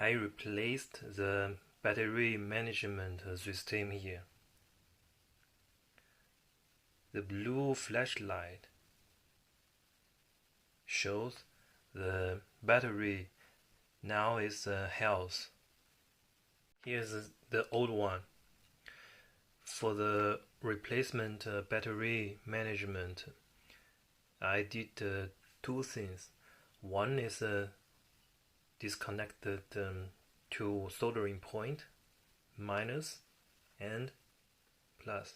I replaced the battery management system here. The blue flashlight shows the battery now is health. Here's the old one. For the replacement battery management, I did two things. One is disconnected to soldering point, minus and plus.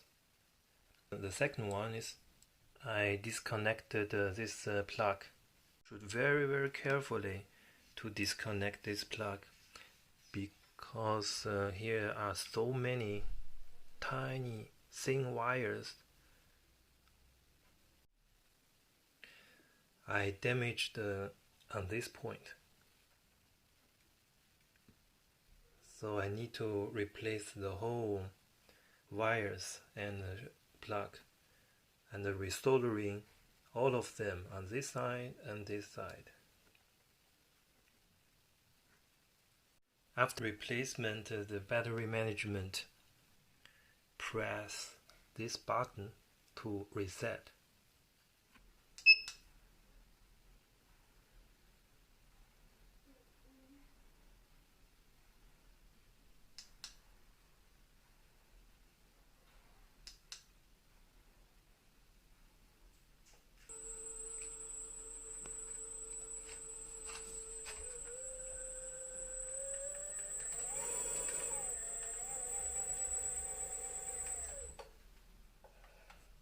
The second one is I disconnected this plug. Should very carefully to disconnect this plug, because here are so many tiny thin wires. I damaged on this point, so I need to replace the whole wires and plug and resoldering all of them on this side and this side. After replacement, the battery management, press this button to reset.